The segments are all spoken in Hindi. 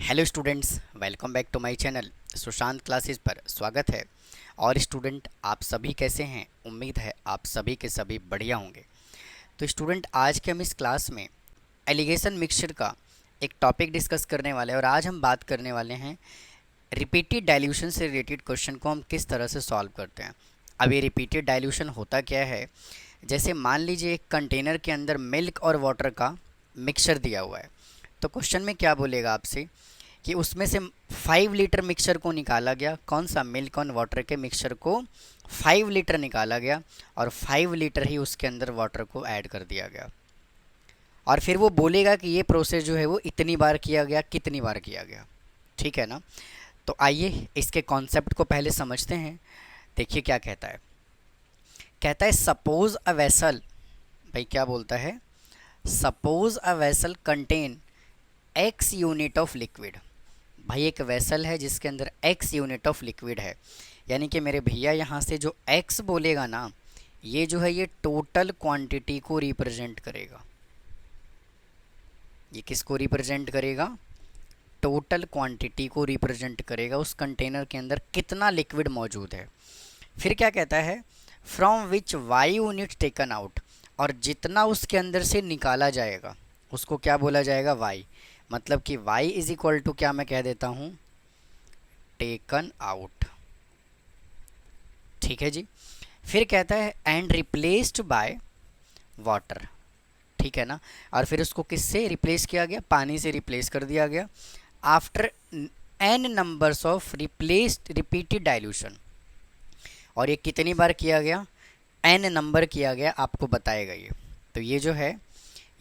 Hello students, welcome back to my channel Sushant classes पर स्वागत है। और स्टूडेंट, आप सभी कैसे हैं? उम्मीद है आप सभी के सभी बढ़िया होंगे। तो स्टूडेंट, आज के हम इस क्लास में एलिगेशन मिक्सचर का एक टॉपिक डिस्कस करने वाले हैं और आज हम बात करने वाले हैं रिपीटेड डाइल्यूशन से रिलेटेड क्वेश्चन को हम किस तरह से सॉल्व करते हैं। अब ये रिपीटेड डाइल्यूशन होता क्या है? जैसे मान लीजिए एक कंटेनर के अंदर मिल्क और वाटर का मिक्सचर दिया हुआ है, तो क्वेश्चन में क्या बोलेगा आपसे कि उसमें से 5 लीटर मिक्सचर को निकाला गया। कौन सा? मिल्क और वाटर के मिक्सचर को 5 लीटर निकाला गया और 5 लीटर ही उसके अंदर वाटर को ऐड कर दिया गया। और फिर वो बोलेगा कि ये प्रोसेस जो है वो इतनी बार किया गया, कितनी बार किया गया। ठीक है ना? तो आइए इसके कॉन्सेप्ट को पहले समझते हैं। देखिए क्या कहता है। कहता है सपोज अ वेसल, भाई क्या बोलता है? Suppose a vessel contain x unit of liquid. भाई एक वेसल है जिसके अंदर x यूनिट ऑफ लिक्विड है, यानी कि मेरे भैया यहाँ से जो x बोलेगा ना, ये जो है ये टोटल क्वांटिटी को रिप्रेजेंट करेगा। ये किसको रिप्रेजेंट करेगा? टोटल क्वांटिटी को रिप्रेजेंट करेगा, उस कंटेनर के अंदर कितना लिक्विड मौजूद है। फिर क्या कहता है? From which y unit taken out, और जितना उसके अंदर से निकाला जाएगा उसको क्या बोला जाएगा? y। मतलब कि y इज इक्वल टू क्या मैं कह देता हूँ? Taken out. ठीक है जी। फिर कहता है एंड रिप्लेस्ड बाय वाटर। ठीक है ना? और फिर उसको किससे रिप्लेस किया गया? पानी से रिप्लेस कर दिया गया। After n numbers of replaced repeated dilution, और ये कितनी बार किया गया? n नंबर किया गया, आपको बताएगा ये। तो ये जो है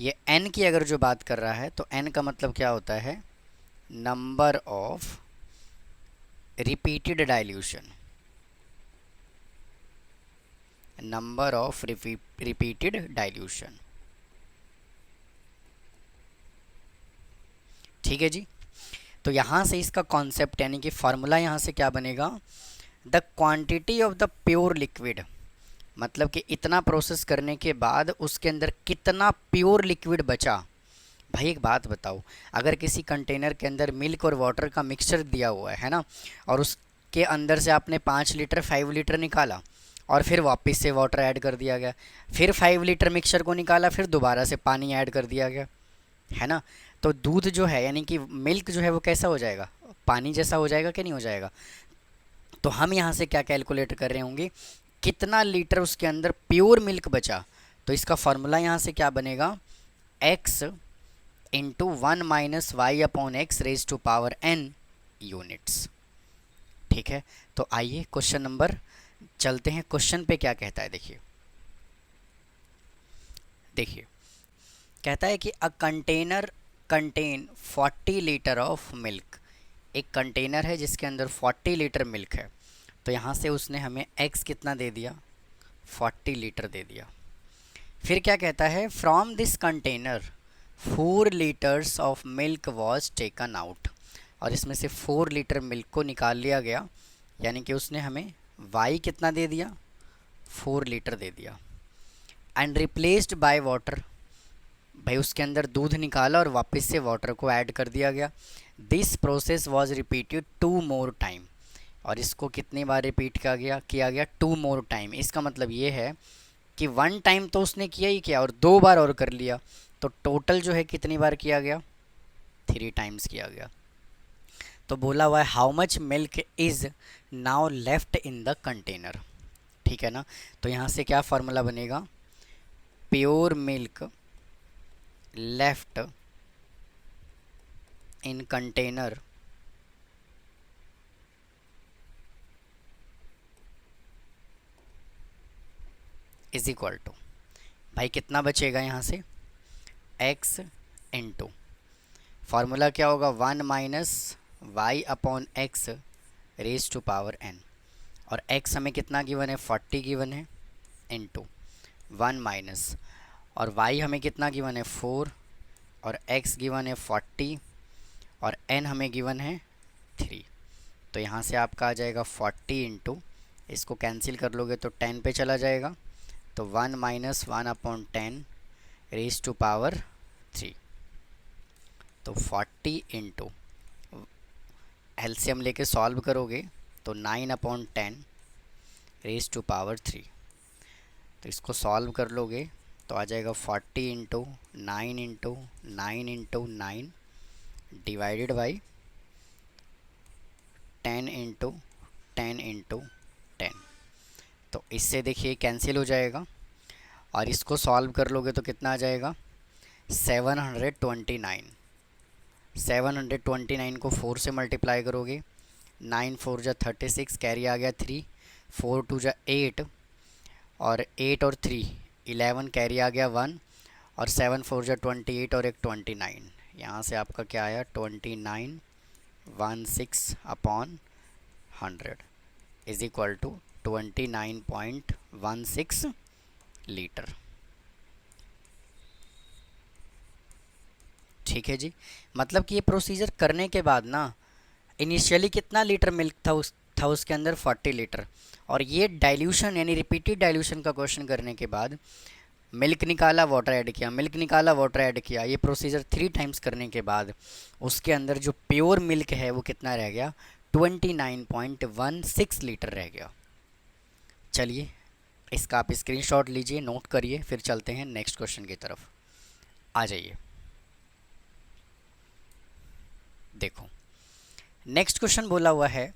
ये n की अगर जो बात कर रहा है तो n का मतलब क्या होता है? Number of repeated dilution, number of repeated dilution. ठीक है जी। तो यहाँ से इसका कॉन्सेप्ट यानी कि फॉर्मूला यहाँ से क्या बनेगा? The quantity of the pure liquid, मतलब कि इतना प्रोसेस करने के बाद उसके अंदर कितना प्योर लिक्विड बचा। भाई एक बात बताओ, अगर किसी कंटेनर के अंदर मिल्क और वाटर का मिक्सचर दिया हुआ है ना, और उसके अंदर से आपने 5 लीटर 5 लीटर निकाला और फिर वापस से वाटर ऐड कर दिया गया, फिर 5 लीटर मिक्सचर को निकाला, फिर दोबारा से पानी ऐड कर दिया गया, है ना? तो दूध जो है यानी कि मिल्क जो है वो कैसा हो जाएगा? पानी जैसा हो जाएगा कि नहीं हो जाएगा? तो हम यहाँ से क्या कैलकुलेट कर रहे होंगे? कितना लीटर उसके अंदर प्योर मिल्क बचा। तो इसका फॉर्मूला यहाँ से क्या बनेगा? x into 1 minus y upon x raise to power n units. ठीक है। तो आइए क्वेश्चन नंबर चलते हैं। क्वेश्चन पे क्या कहता है देखिए। देखिए कहता है कि a container contain 40 litre of milk. एक कंटेनर है जिसके अंदर 40 लीटर मिल्क है। तो यहाँ से उसने हमें x कितना दे दिया? 40 लीटर दे दिया। फिर क्या कहता है? From this container 4 litres of milk was taken out, और इसमें से 4 लीटर मिल्क को निकाल लिया गया, यानी कि उसने हमें y कितना दे दिया? 4 लीटर दे दिया। एंड रिप्लेस्ड बाय वाटर, भाई उसके अंदर दूध निकाला और वापस से वाटर को ऐड कर दिया गया। This process was repeated 2 more time, और इसको कितनी बार रिपीट किया गया 2 मोर टाइम। इसका मतलब ये है कि 1 टाइम तो उसने किया ही किया और 2 बार और कर लिया, तो टोटल जो है कितनी बार किया गया? 3 टाइम्स किया गया। तो बोला हुआ है how much milk is now left in the container. ठीक है ना? तो यहाँ से क्या फार्मूला बनेगा? Pure milk left in container is equal to, भाई कितना बचेगा यहाँ से? x इंटू फार्मूला क्या होगा? 1 minus y upon x raise to power n, और x हमें कितना गिवन है? 40 गिवन है, इंटू 1 माइनस, और y हमें कितना गिवन है? 4, और x गिवन है 40, और n हमें गिवन है 3। तो यहाँ से आपका आ जाएगा 40 इंटू, इसको कैंसिल कर लोगे तो 10 पे चला जाएगा, तो 1 minus 1 upon 10 raise to power 3। तो 40 इंटू एलसीएम लेके सॉल्व करोगे तो 9/10 रेज टू पावर 3। तो इसको सॉल्व कर लोगे तो आ जाएगा 40 इंटू 9 डिवाइडेड बाई 10 इंटू 10। तो इससे देखिए कैंसिल हो जाएगा और इसको सॉल्व कर लोगे तो कितना आ जाएगा 729। 729 को 4 से मल्टीप्लाई करोगे, 9 4 जा 36, कैरी आ गया 3, 4 2 जा 8 और 8 और 3 11, कैरी आ गया 1 और 7 4 जा 28 और एक 29। यहाँ से आपका क्या आया 2916/100 इज इक्वल टू 29.16 लीटर। ठीक है जी। मतलब कि ये प्रोसीजर करने के बाद ना इनिशियली कितना लीटर मिल्क था उसके अंदर 40 लीटर, और ये डाइल्यूशन यानी रिपीटेड डाइल्यूशन का क्वेश्चन करने के बाद मिल्क निकाला, वाटर ऐड किया, मिल्क निकाला, वाटर ऐड किया, ये प्रोसीजर 3 टाइम्स करने के बाद उसके अंदर जो प्योर मिल्क है वो कितना रह गया 29.16 लीटर रह गया। चलिए इसका आप स्क्रीनशॉट लीजिए, नोट करिए, फिर चलते हैं नेक्स्ट क्वेश्चन की तरफ। आ जाइए, देखो नेक्स्ट क्वेश्चन बोला हुआ है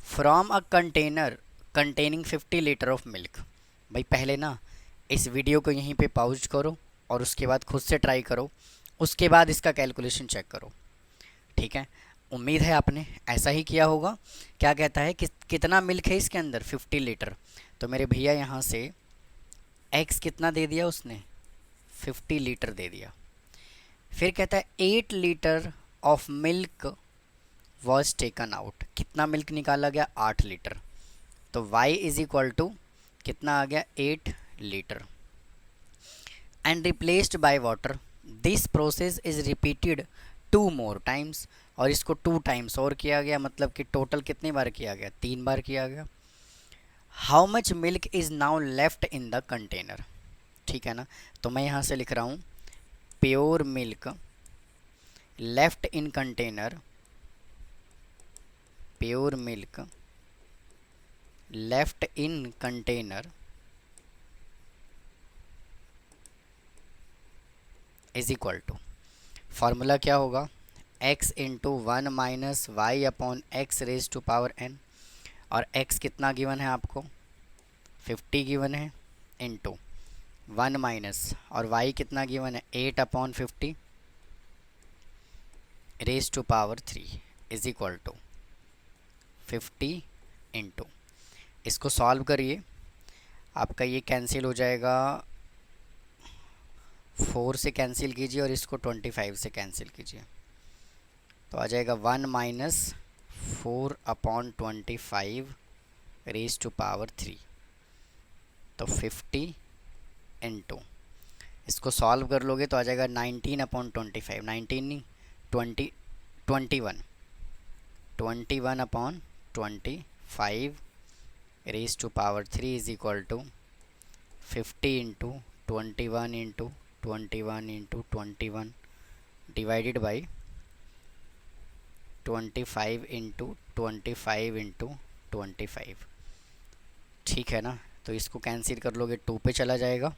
from a container containing 50 litre of milk. भाई पहले ना इस वीडियो को यहीं पे पॉज करो और उसके बाद खुद से ट्राई करो, उसके बाद इसका कैलकुलेशन चेक करो। ठीक है, उम्मीद है आपने ऐसा ही किया होगा। क्या कहता है कि कितना मिल्क है इसके अंदर 50 लीटर। तो मेरे भैया यहाँ से एक्स कितना दे दिया उसने 50 लीटर दे दिया। फिर कहता है 8 litre of milk was taken out. कितना मिल्क निकाला गया 8 लीटर। तो y इज इक्वल टू कितना आ गया 8 litre and replaced by water. This process is repeated 2 more times. और इसको 2 टाइम्स और किया गया, मतलब कि टोटल कितनी बार किया गया 3 बार किया गया। How much milk is now left in the container. ठीक है ना, तो मैं यहाँ से लिख रहा हूँ pure milk left in container, pure milk left in container is equal to, formula क्या होगा x into 1 minus y upon x raise to power n। और x कितना गिवन है आपको 50 गिवन है, इंटू 1 माइनस और y कितना गिवन है 8/50 raise to power 3 is equal to 50 into, इसको सॉल्व करिए, आपका ये कैंसिल हो जाएगा, 4 से कैंसिल कीजिए और इसको 25 से कैंसिल कीजिए, तो आ जाएगा 1 माइनस 4/25 रेज टू पावर 3। तो 50 इंटू, इसको सॉल्व कर लोगे तो आ जाएगा 19/25, 19 नहीं 21/25 raise to power 3 is equal to 50 into 21 into 21 into 21 divided by 25 into 25 into 25। ठीक है ना, तो इसको कैंसिल कर लोगे 2 पे चला जाएगा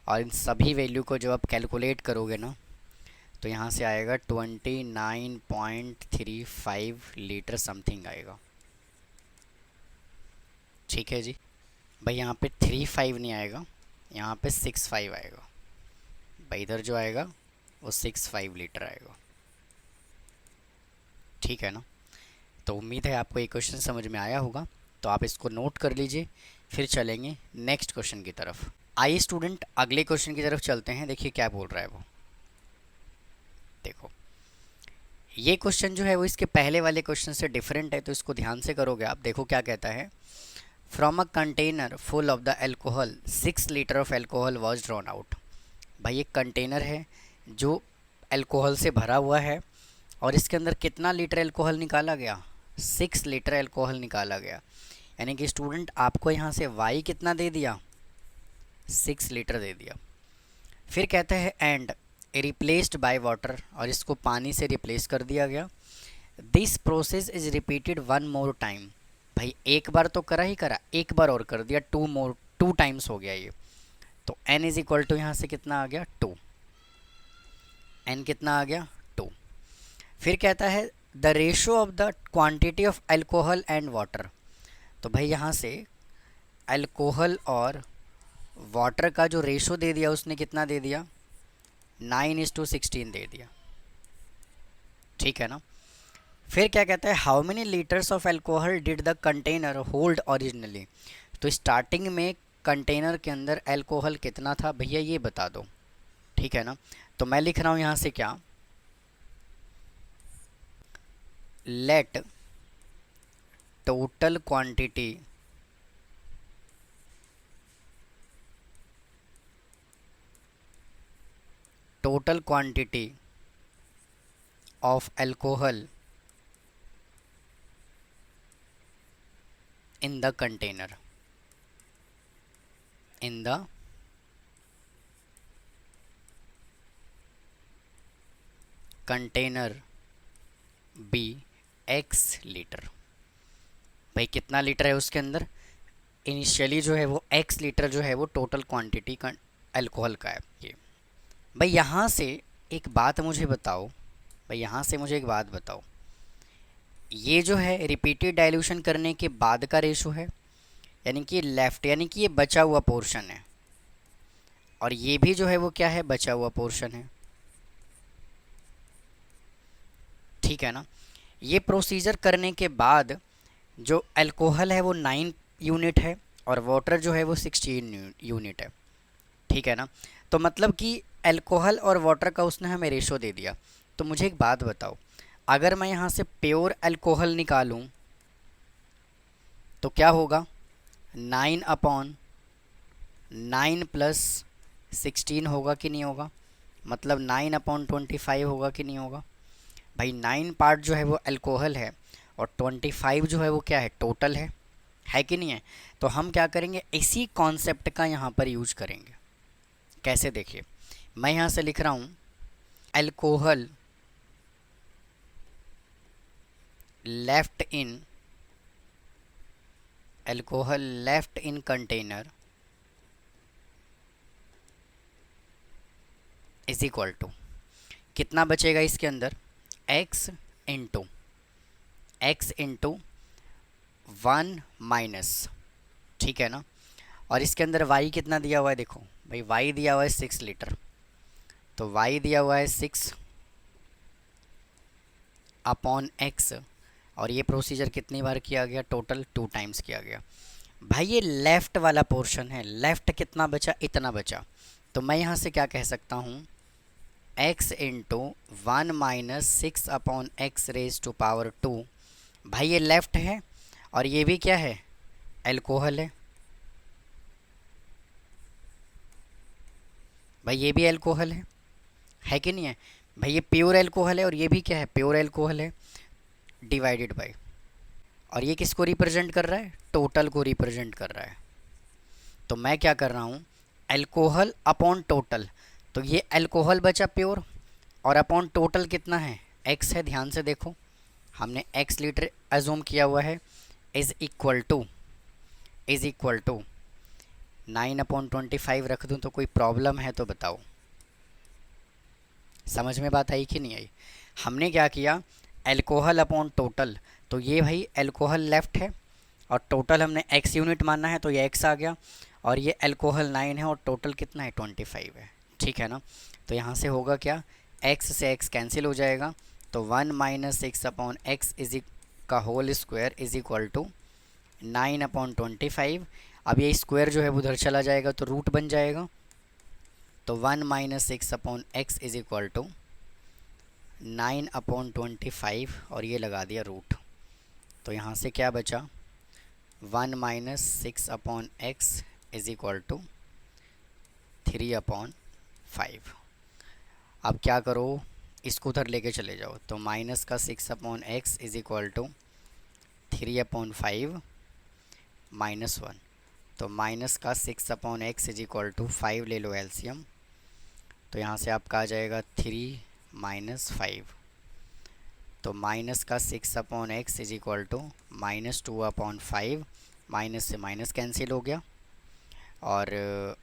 और इन सभी वैल्यू को जब आप कैलकुलेट करोगे ना तो यहाँ से आएगा 29.35 लीटर समथिंग आएगा। ठीक है जी, भाई यहाँ पे 35 नहीं आएगा, यहाँ पे 65 आएगा। भाई इधर जो आएगा वो 65 लीटर आएगा। ठीक है ना, तो उम्मीद है आपको ये क्वेश्चन समझ में आया होगा, तो आप इसको नोट कर लीजिए, फिर चलेंगे नेक्स्ट क्वेश्चन की तरफ। आइए स्टूडेंट अगले क्वेश्चन की तरफ चलते हैं। देखिए क्या बोल रहा है वो, देखो ये क्वेश्चन जो है वो इसके पहले वाले क्वेश्चन से डिफरेंट है, तो इसको ध्यान से करोगे आप। देखो क्या कहता है, from a container full of the alcohol 6 litre of alcohol was drawn out. भाई एक कंटेनर है जो एल्कोहल से भरा हुआ है और इसके अंदर कितना लीटर एल्कोहल निकाला गया 6 लीटर एल्कोहल निकाला गया। यानी कि स्टूडेंट आपको यहाँ से y कितना दे दिया 6 लीटर दे दिया। फिर कहते हैं एंड रिप्लेस्ड बाय वाटर, और इसको पानी से रिप्लेस कर दिया गया। This process is repeated one more time. भाई एक बार तो करा ही करा, एक बार और कर दिया, टू टाइम्स हो गया ये। तो n इज इक्वल टू यहाँ से कितना आ गया, 2। n कितना आ गया, 2। फिर कहता है the ratio of the quantity of alcohol and water. तो भाई यहाँ से अल्कोहल और वाटर का जो रेशो दे दिया उसने कितना दे दिया, 9:16 दे दिया, ठीक है ना। फिर क्या कहता है, how many litres of alcohol did the container hold originally. तो स्टार्टिंग में कंटेनर के अंदर अल्कोहल कितना था भैया ये बता दो, ठीक है ना। तो मैं लिख रहा हूँ यहाँ से क्या, let total quantity of alcohol in the container be x litre. भाई कितना लीटर है उसके अंदर, इनिशियली जो है वो x लीटर जो है वो टोटल क्वांटिटी का अल्कोहल का है ये। भाई यहाँ से एक बात मुझे बताओ, ये जो है रिपीटेड डाइल्यूशन करने के बाद का रेशो है, यानी कि लेफ्ट, यानी कि ये बचा हुआ पोर्शन है, और ये भी जो है वो क्या है, बचा हुआ पोर्शन है, ठीक है ना। ये प्रोसीजर करने के बाद जो अल्कोहल है वो 9 यूनिट है और वाटर जो है वो 16 यूनिट है, ठीक है ना। तो मतलब कि अल्कोहल और वाटर का उसने हमें रेशो दे दिया। तो मुझे एक बात बताओ, अगर मैं यहाँ से प्योर अल्कोहल निकालूं तो क्या होगा, 9/9 प्लस 16 होगा कि नहीं होगा, मतलब 9/25 होगा कि नहीं होगा। भाई 9 पार्ट जो है वो अल्कोहल है और 25 जो है वो क्या है, टोटल है कि नहीं है। तो हम क्या करेंगे, इसी कॉन्सेप्ट का यहाँ पर यूज करेंगे। कैसे, देखिए मैं यहाँ से लिख रहा हूँ alcohol left in container is equal to, कितना बचेगा इसके अंदर, x इंटू 1 माइनस, ठीक है ना। और इसके अंदर y कितना दिया हुआ है, देखो भाई y दिया हुआ है 6 लीटर, तो y दिया हुआ है 6 अपॉन x, और ये प्रोसीजर कितनी बार किया गया, टोटल 2 टाइम्स किया गया। भाई ये लेफ़्ट वाला पोर्शन है, लेफ़्ट कितना बचा, इतना बचा। तो मैं यहाँ से क्या कह सकता हूँ, x into 1 minus 6 upon x raise to power 2। भाई ये लेफ़्ट है और ये भी क्या है, अल्कोहल भाई ये भी अल्कोहल है कि नहीं है। भाई ये प्योर अल्कोहल है और ये भी क्या है, प्योर अल्कोहल है, डिवाइडेड बाय, और ये किसको रिप्रेजेंट कर रहा है, टोटल को रिप्रेजेंट कर रहा है। तो मैं क्या कर रहा हूँ, अल्कोहल अपॉन टोटल, तो ये अल्कोहल बचा प्योर और अपॉन टोटल कितना है, x है, ध्यान से देखो हमने x लीटर एज्यूम किया हुआ है, इज इक्वल टू 9/25 रख दूं तो कोई प्रॉब्लम है तो बताओ, समझ में बात आई कि नहीं आई। हमने क्या किया, अल्कोहल अपॉन टोटल, तो ये भाई अल्कोहल लेफ़्ट है और टोटल हमने x यूनिट मानना है तो ये x आ गया, और ये अल्कोहल 9 है और टोटल कितना है, 25 है, ठीक है ना। तो यहाँ से होगा क्या, x से x कैंसिल हो जाएगा, तो 1 माइनस 6 अपॉन एक्स का whole square is equal to 9/25। अब ये स्क्वायर जो है उधर चला जाएगा तो रूट बन जाएगा, तो 1 minus 6 upon x is equal to 9/25 और ये लगा दिया रूट। तो यहाँ से क्या बचा, 1 minus 6 upon x is equal to 3/5। अब क्या करो, इसको उधर लेके चले जाओ, तो माइनस का 6 upon x is equal to 3/5 minus 1, तो माइनस का 6 upon x is equal to 5 ले लो एलसीएम, तो यहाँ से आपका आ जाएगा 3 - 5। तो माइनस का 6/x is equal to -2/5, minus से माइनस कैंसिल हो गया और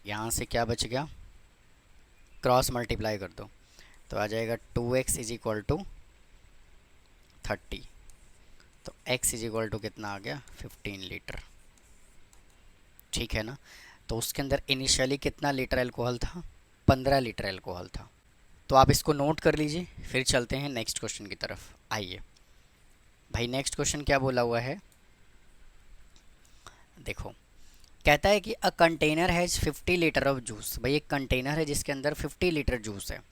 यहाँ से क्या बच गया, क्रॉस मल्टीप्लाई कर दो तो आ जाएगा 2x इज इक्वल टू 30। तो x इज इक्वल टू कितना आ गया, 15 लीटर। ठीक है ना। तो उसके अंदर इनिशियली कितना लीटर अल्कोहल था, 15 लीटर अल्कोहल था। तो आप इसको नोट कर लीजिए, फिर चलते हैं नेक्स्ट क्वेश्चन की तरफ। आइए भाई, नेक्स्ट क्वेश्चन क्या बोला हुआ है, देखो कहता है कि a container has 50 litre of juice. भाई एक कंटेनर है जिसके अंदर 50 लीटर जूस है,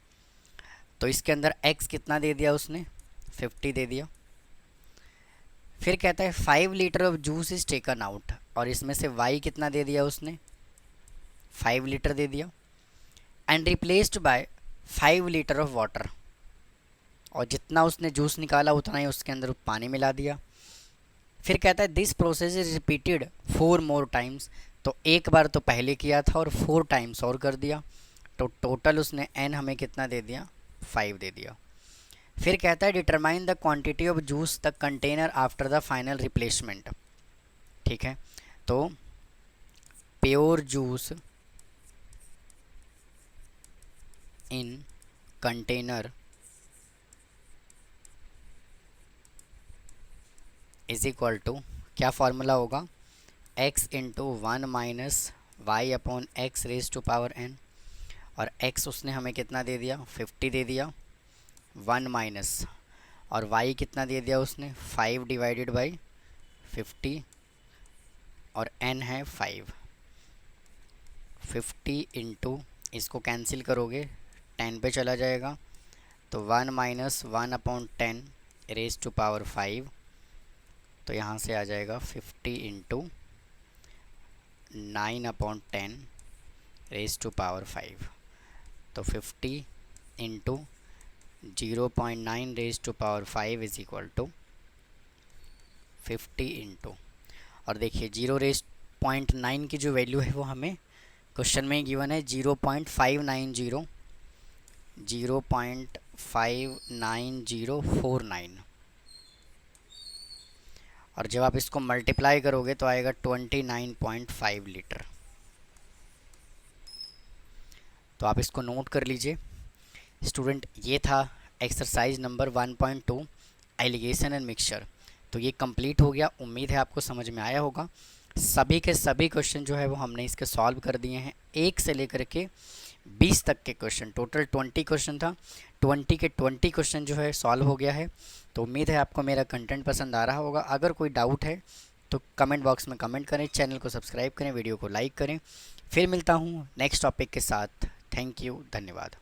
तो इसके अंदर x कितना दे दिया उसने, 50 दे दिया। फिर कहता है 5 litre of juice is taken out, और इसमें से y कितना दे दिया उसने, 5 लीटर दे दिया, and replaced by 5 litre of water, और जितना उसने जूस निकाला उतना ही उसके अंदर पानी मिला दिया। फिर कहता है this process is repeated 4 more times, तो एक बार तो पहले किया था और 4 टाइम्स और कर दिया, तो टोटल उसने n हमें कितना दे दिया, 5 दे दिया। फिर कहता है determine the quantity of juice the container after the final replacement. ठीक है, तो pure juice in container is equal to, क्या फार्मूला होगा, x into 1 minus y upon x raise to power n, और x उसने हमें कितना दे दिया, 50 दे दिया, 1 माइनस और y कितना दे दिया उसने, 5 डिवाइडेड बाई 50, और n है 5। 50 इंटू, इसको कैंसिल करोगे 10 पे चला जाएगा, तो 1 माइनस 1/10 रेज टू पावर 5, तो यहाँ से आ जाएगा 50 इंटू 9/10 रेज टू पावर 5, तो 50 into 0.9 raise to power 5 is equal to 50 into, और देखिए 0.9 की जो वैल्यू है वो हमें क्वेश्चन में गिवन है 0.590, 0.59049, और जब आप इसको मल्टीप्लाई करोगे तो आएगा 29.5 लीटर। तो आप इसको नोट कर लीजिए स्टूडेंट, ये था exercise number 1.2 alligation and mixture. तो ये कंप्लीट हो गया, उम्मीद है आपको समझ में आया होगा। सभी के सभी क्वेश्चन जो है वो हमने इसके सॉल्व कर दिए हैं, 1 से लेकर के 20 तक के क्वेश्चन, टोटल 20 क्वेश्चन था, 20 के 20 क्वेश्चन जो है सॉल्व हो गया है। तो उम्मीद है आपको मेरा कंटेंट पसंद आ रहा होगा। अगर कोई डाउट है तो कमेंट बॉक्स में कमेंट करें, चैनल को सब्सक्राइब करें, वीडियो को लाइक करें। फिर मिलता हूँ नेक्स्ट टॉपिक के साथ। थैंक यू, धन्यवाद।